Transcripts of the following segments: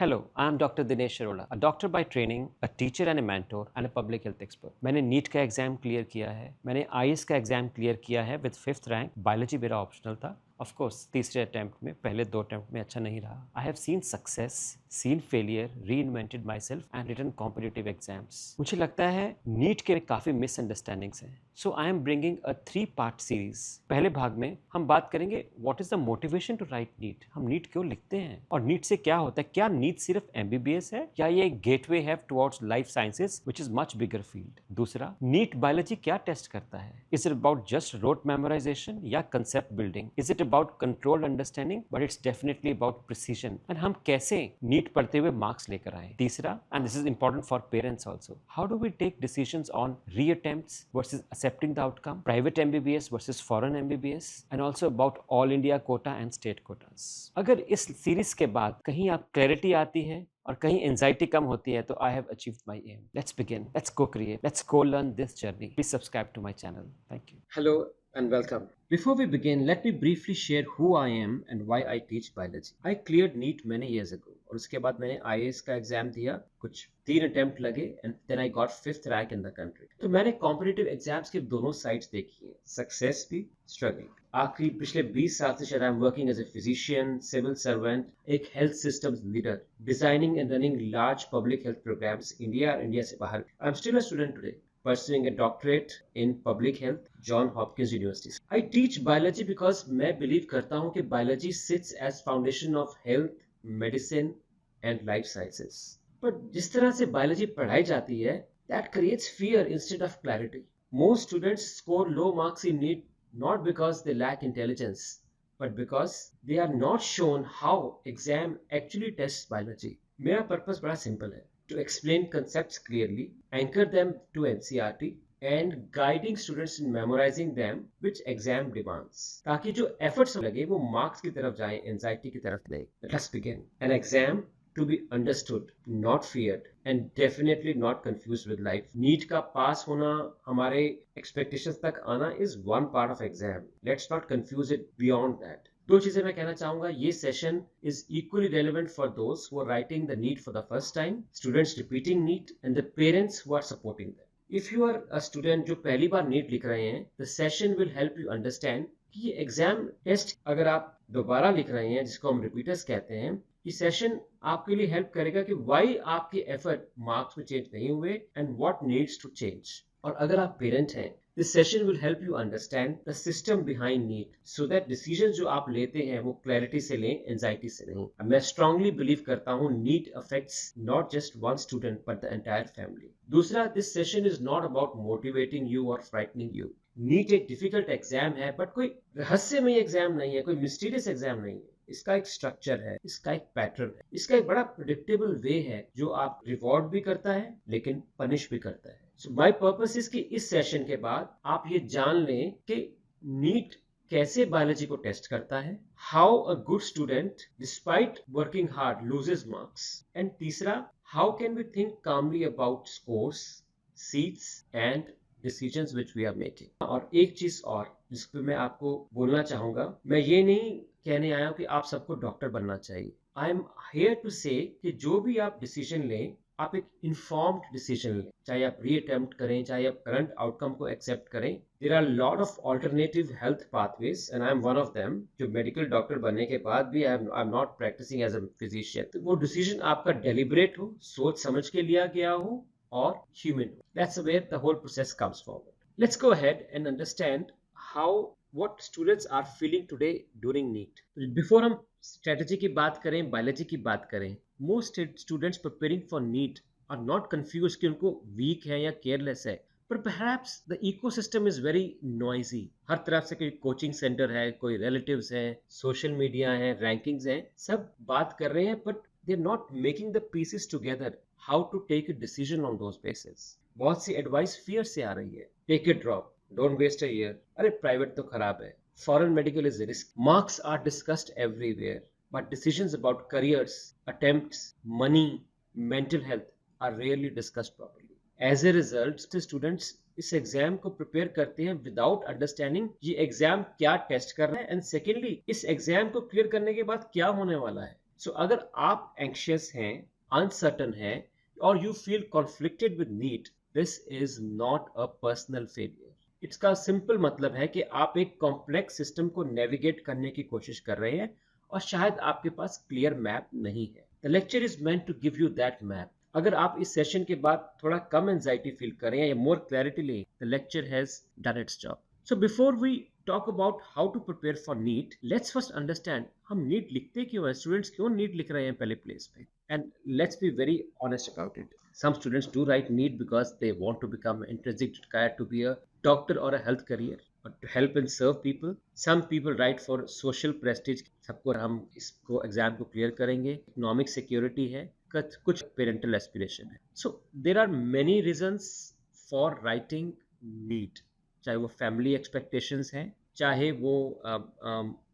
Hello, I am Dr. Dinesh Sharola, a doctor by training, a teacher and a mentor, and a public health expert. मैंने NEET का exam clear किया है, मैंने IAS का exam clear किया है with 5th rank. Biology मेरा optional था. ऑफ कोर्स तीसरे अटेम्प्ट में, पहले 2 अटेम्प्ट में अच्छा नहीं रहा. I have seen success, seen failure, reinvented myself and written competitive exams. मुझे लगता है नीट के काफ़ी मिसअंडरस्टैंडिंग्स हैं. So I am bringing a 3-part series. पहले भाग में हम बात करेंगे what is the motivation to write NEET. हम नीट क्यों लिखते हैं और नीट से क्या होता है. क्या नीट सिर्फ एमबीबीएस है या ये एक गेटवे है towards life sciences which is much bigger field. दूसरा, नीट बायोलॉजी क्या टेस्ट करता है. Is it about just rote memorisation या concept building. Is it about controlled understanding, but it's definitely about precision. And हम कैसे NEET पढ़ते हुए marks लेकर आए. तीसरा, and this is important for parents also, how do we take decisions on reattempts versus accepting the outcome, private MBBS versus foreign MBBS, and also about all India quota and state quotas. अगर इस series के बाद कहीं आप clarity आती है और कहीं एंजाइटी कम होती है तो I have achieved my aim. Let's begin, let's co create, let's co learn this journey. Please subscribe to my channel. Thank you. Hello and welcome. Before we begin, let me briefly share who I am and why I teach biology. I cleared NEET many years ago और उसके बाद मैंने IAS का exam दिया. कुछ 3 attempt लगे and then I got 5th rank in the country. तो मैंने कॉम्पिटिटिव एग्जाम्स के दोनों साइड्स देखी है, सक्सेस भी, स्ट्रगल. आखिरी पिछले 20 साल से शायद I am working as a physician, civil servant, एक health systems leader, designing and running large public health programmes India और इंडिया से बाहर. I am still a student today, pursuing a doctorate in public health, John Hopkins University. I teach biology because मैं believe करता हूँ कि biology sits as foundation of health, medicine and life sciences. But जिस तरह से biology पढ़ाई जाती है, that creates fear instead of clarity. Most students score low marks in NEET not because they lack intelligence, but because they are not shown how exam actually tests biology. मेरा purpose बड़ा simple है. To explain concepts clearly, anchor them to NCERT, and guiding students in memorizing them, which exam demands. ताकि जो efforts लगे वो marks की तरफ जाए, anxiety की तरफ नहीं. Let's begin. An exam to be understood, not feared, and definitely not confused with life. NEET का पास होना, हमारे expectations तक आना is one part of exam. Let's not confuse it beyond that. 2 चीजें मैं कहना चाहूंगा. ये session is equally relevant for those who are writing the NEET for the first time, students repeating NEET and the parents who are supporting them. If you are a student जो पहली बार NEET लिख रहे हैं, the session will help you understand कि ये exam test अगर आप दोबारा लिख रहे हैं, जिसको हम रिपीटर्स कहते हैं, ये सेशन आपके लिए हेल्प करेगा कि वाई आपके एफर्ट मार्क्स में चेंज नहीं हुए and what needs to change. और अगर आप पेरेंट हैं, this session will help you understand the system behind NEET so that decisions जो आप लेते हैं वो clarity से लें, anxiety से नहीं. मैं strongly believe करता हूँ NEET affects not just one student but the entire family. दूसरा, this session is not about motivating you or frightening you. NEET एक difficult exam है, but कोई रहस्यमय एग्जाम नहीं है, कोई mysterious एग्जाम नहीं है. इसका एक स्ट्रक्चर है, इसका एक पैटर्न है, इसका एक बड़ा प्रेडिक्टेबल वे है जो आप रिवॉर्ड भी करता है लेकिन पनिश भी करता है. सो माय पर्पस इज कि इस सेशन के बाद आप ये जान लें कि नीट कैसे बायोलॉजी को टेस्ट करता है, how a good student despite working hard loses marks, and तीसरा, how can we think calmly about scores, seats and decisions which we are making. और एक चीज और जिस पे मैं आपको बोलना चाहूंगा, मैं ये नहीं कहने आया हूं कि आप सबको डॉक्टर बनना चाहिए. आई एम हियर टू से कि जो भी आप डिसीजन लें, आप एक इन्फॉर्म्ड डिसीजन लें. चाहे आप री अटेम्प्ट करें, चाहे आप करंट आउटकम को एक्सेप्ट करें, there are lot of alternative health pathways and I am one of them. जो मेडिकल डॉक्टर बनने के बाद भी I am not practising as a physician. तो वो डिसीजन आपका डेलिबरेट हो, सोच समझ के लिया गया हो और ह्यूमन हो. That's where the whole process comes forward. Let's go ahead and understand how what students are feeling today during NEET. Before हम strategy की बात करें, biology की बात करें, most students preparing for NEET are not confused कि उनको weak है या careless है, but perhaps the ecosystem is very noisy. हर तरफ से कोई coaching center है, कोई relatives है, social media है, rankings है, सब बात कर रहे हैं, but they're not making the pieces together. How to take a decision on those bases. बहुत सी advice fear से आ रही है. Take a drop. Don't waste a year. अरे प्राइवेट तो खराब है. Foreign medical is a risk. Marks are discussed everywhere, but decisions about careers, attempts, money, mental health are rarely discussed properly. As a result, students इस exam को prepare करते हैं without understanding ये exam क्या test कर रहा है, and secondly इस एग्जाम को क्लियर करने के बाद क्या होने वाला है. सो अगर आप एंक्शियस हैं, अनसर्टन हैं और you feel conflicted with NEET, this is not a personal failure. इसका सिंपल मतलब है कि आप एक कॉम्प्लेक्स सिस्टम को नेविगेट करने की कोशिश कर रहे हैं और शायद आपके पास क्लियर मैप नहीं है। The lecture is meant to give you that map. अगर आप इस सेशन के बाद थोड़ा कम एंजाइटी फील करें या मोर क्लैरिटी लें, the lecture has done it's job. So before we talk about how to prepare for NEET, let's first understand हम NEET लिखते क्यों हैं, स्टूडेंट्स क्यों NEET लिख रहे हैं पहले प्लेस पे। And let's be very honest about it. Some students do write NEET because they want to become intrinsic to be a doctor or a health career or to help and serve people. Some people write for social prestige. सबको हम इसको exam को clear करेंगे, economic security है, कुछ parental aspiration है। So there are many reasons for writing NEET. चाहे वो फैमिली एक्सपेक्टेशंस हैं, चाहे वो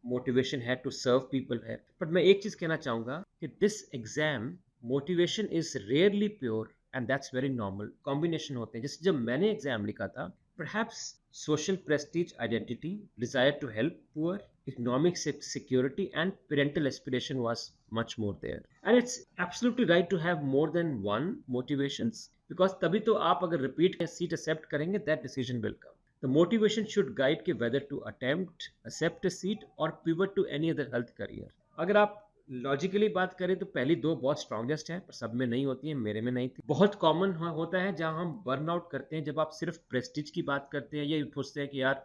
मोटिवेशन है टू सर्व पीपल है। बट मैं एक चीज कहना चाहूंगा कि this exam motivation is rarely pure and that's very normal. Combination होते हैं। जैसे जब मैंने एग्जाम लिखा था, perhaps social prestige identity, desire to help poor, economic security and parental aspiration was much more there. And it's absolutely right to have more than one motivations, because तभी तो आप अगर repeat seat accept करेंगे, that decision will come. The motivation should guide कि whether to attempt, accept a seat or pivot to any other health career. अगर आप logically बात करें तो पहली दो बहुत स्ट्रॉन्गेस्ट है, पर सब में नहीं होती है, मेरे में नहीं थी। बहुत कॉमन होता है जहां हम बर्न आउट करते हैं जब आप सिर्फ प्रेस्टीज की बात करते हैं, ये सोचते हैं कि यार,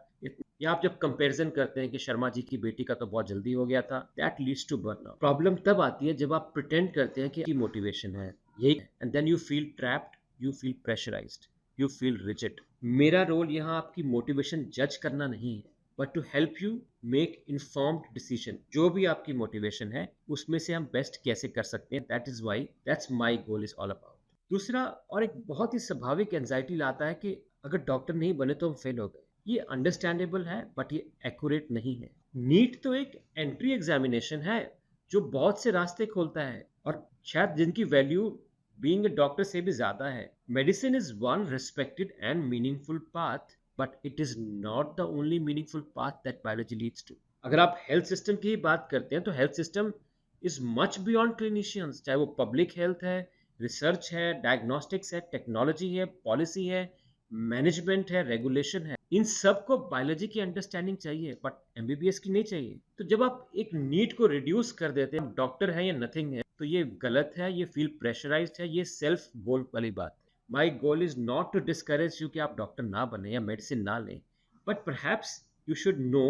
या आप जब कंपैरिजन करते हैं कि शर्मा जी की बेटी का तो बहुत जल्दी हो गया था, that leads to burn out. Problem तब आती है जब आप प्रिटेंड करते हैं कि मोटिवेशन है यही, and then you feel trapped, you feel pressurised, you feel rigid. मेरा रोल यहाँ आपकी मोटिवेशन जज करना नहीं है, but to help you make informed decision. जो भी आपकी मोटिवेशन है उसमें से हम बेस्ट कैसे कर सकते हैं, that is why, that's my goal is all about. दूसरा और एक बहुत ही स्वाभाविक एंजाइटी लाता है कि अगर डॉक्टर नहीं बने तो हम फेल हो गए। ये अंडरस्टैंडेबल है, बट ये एक्यूरेट नहीं है। नीट तो एक एंट्री एग्जामिनेशन है जो बहुत से रास्ते खोलता है, और शायद जिनकी वैल्यू बीइंग अ डॉक्टर से भी ज्यादा है। Medicine is one respected and meaningful path, but it is not the only meaningful path that biology leads to. अगर आप हेल्थ सिस्टम की ही बात करते हैं तो health system is much beyond clinicians, चाहे वो पब्लिक हेल्थ है, रिसर्च है, डायग्नोस्टिक्स है, टेक्नोलॉजी है, पॉलिसी है, मैनेजमेंट है, रेगुलेशन है। इन सब को बायोलॉजी की अंडरस्टैंडिंग चाहिए, बट एमबीबीएस की नहीं चाहिए। तो जब आप एक नीड को रिड्यूस कर देते हैं, डॉक्टर है या नथिंग है, तो ये गलत है, ये फील प्रेशराइज्ड है, ये सेल्फ गोल वाली बात। My goal is not to discourage you कि आप डॉक्टर ना बने या मेडिसिन ना लें, but perhaps you should know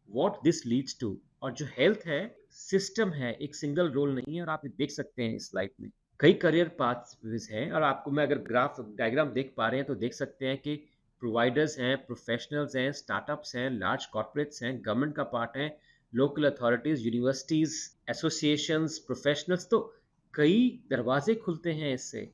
what this leads to. और जो हेल्थ है, सिस्टम है, एक सिंगल रोल नहीं है। और आप देख सकते हैं इस स्लाइड में कई करियर पाथवेज हैं, और आपको मैं अगर ग्राफ डायग्राम देख पा रहे हैं तो देख सकते हैं कि प्रोवाइडर्स हैं, प्रोफेशनल्स हैं, स्टार्टअप्स हैं, लार्ज कॉर्पोरेट्स हैं, गवर्नमेंट का पार्ट है, local authorities, universities, associations, professionals. तो कई दरवाजे खुलते हैं इससे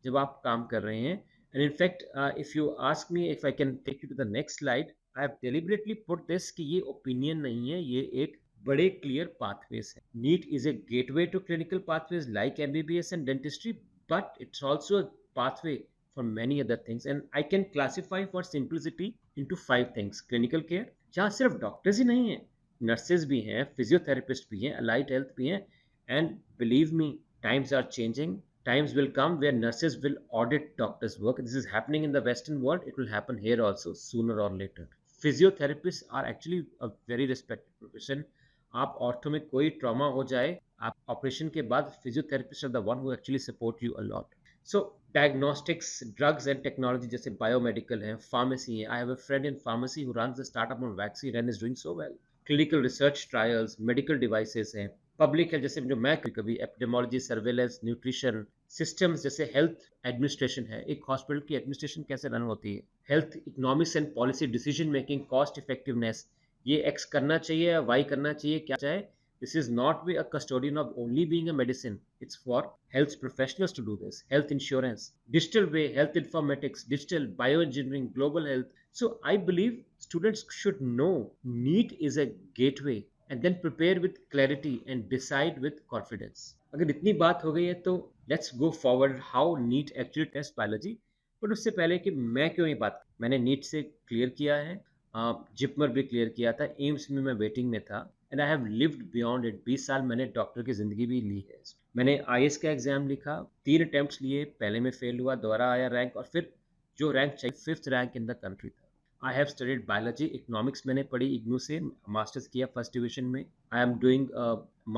जब आप काम कर रहे हैं। And in fact if you ask me if I can take you to the next slide, I have deliberately put this कि ये ओपिनियन नहीं है, ये एक बड़े क्लियर पाथवेज है। NEET is a gateway to clinical pathways like MBBS and dentistry, but it's also a pathway for many other things, and I can classify for simplicity into 5 things. Clinical care, जहाँ सिर्फ doctors ही नहीं हैं, nurses भी हैं, physiotherapist भी हैं, allied health भी हैं। And believe me, times are changing. Times will come where nurses will audit doctors' work. This is happening in the Western world. It will happen here also sooner or later. Physiotherapists are actually a very respected profession. आप ortho में कोई trauma हो जाए, आप operation के बाद physiotherapist are the one who actually support you a lot. So diagnostics, drugs and technology जैसे biomedical है, फार्मेसी है। I have a friend in pharmacy who runs a startup on vaccine and is doing so well. Clinical research trials, medical devices हैं, public है जैसे जो मैं कभी epidemiology, surveillance, nutrition systems जैसे हेल्थ एडमिनिस्ट्रेशन है। एक हॉस्पिटल की एडमिनिस्ट्रेशन कैसे रन होती है, health economics and policy decision making, cost effectiveness, ये एक्स करना चाहिए या वाई करना चाहिए, क्या चाहे। This is not be a custodian of only being a medicine. It's for health professionals to do this. Health insurance, digital way, health informatics, digital bioengineering, global health. So I believe students should know NEET is a gateway, and then prepare with clarity and decide with confidence. अगर इतनी बात हो गई है तो let's go forward how NEET actually tests biology. But उससे पहले कि मैं क्यों ये बात, मैंने नीट से क्लियर किया है, जिपमर भी क्लियर किया था, एम्स में मैं वेटिंग में था, and I have lived beyond it. 20 साल मैंने डॉक्टर की ज़िंदगी भी ली है। मैंने आईएएस का एग्ज़ाम लिखा, 3 अटेम्प्ट्स लिए, पहले में फेल हुआ, दोबारा आया रैंक, और फिर जो रैंक चाहिए 5th rank in the country था। I have studied biology, economics मैंने पढ़ी इग्नू से, मास्टर्स किया फर्स्ट डिवीजन में। I am doing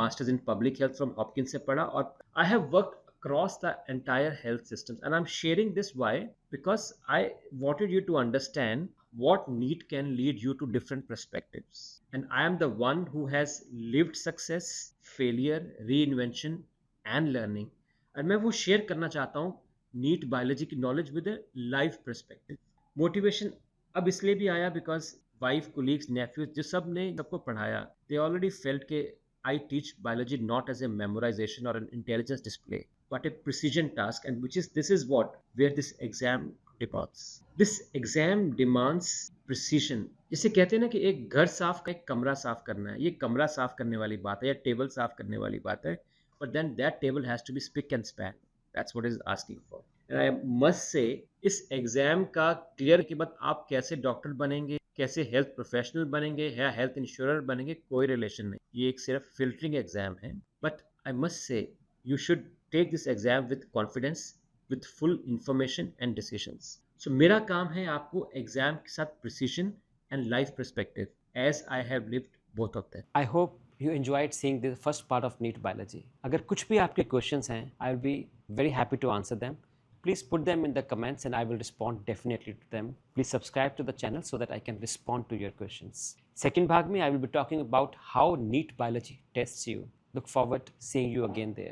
masters in public health from Hopkins से पढ़ा, और I have worked across the entire health systems, and I'm sharing this why, because I wanted you to understand what NEET can lead you to different perspectives, and I am the one who has lived success, failure, reinvention and learning, and मैं वो share करना चाहता हूँ NEET biology की knowledge with a life perspective. Motivation अब इसलिए भी आया बिकॉज वाइफ, कोलीग्स, नेफ्यूज जो सब ने सबको पढ़ाया, दे ऑलरेडी फेल्ट के I teach biology not as a memorization or an intelligence display, but a precision task, and this is what where this exam demands. This exam demands precision. जिसे कहते हैं ना कि एक घर साफ का एक कमरा साफ करना है, ये कमरा साफ करने वाली बात है या टेबल साफ करने वाली बात है, but then that table has to be spick and span. That's what it is asking for. And I must say, इस एग्जाम का क्लियर के बाद आप कैसे डॉक्टर बनेंगे, कैसे हेल्थ प्रोफेशनल बनेंगे या हेल्थ इंश्योरर बनेंगे, कोई रिलेशन नहीं, ये एक सिर्फ फिल्टरिंग एग्जाम है। But I must say you should take this exam with confidence, with full information and decisions. So मेरा काम है आपको एग्जाम के साथ precision and life perspective, as I have lived both of them. I hope you enjoyed seeing the first part of NEET biology. अगर कुछ भी आपके questions हैं, I will be very happy to answer them. Please put them in the comments and I will respond definitely to them. Please subscribe to the channel so that I can respond to your questions. Second भाग में I will be talking about how NEET biology tests you. Look forward to seeing you again there.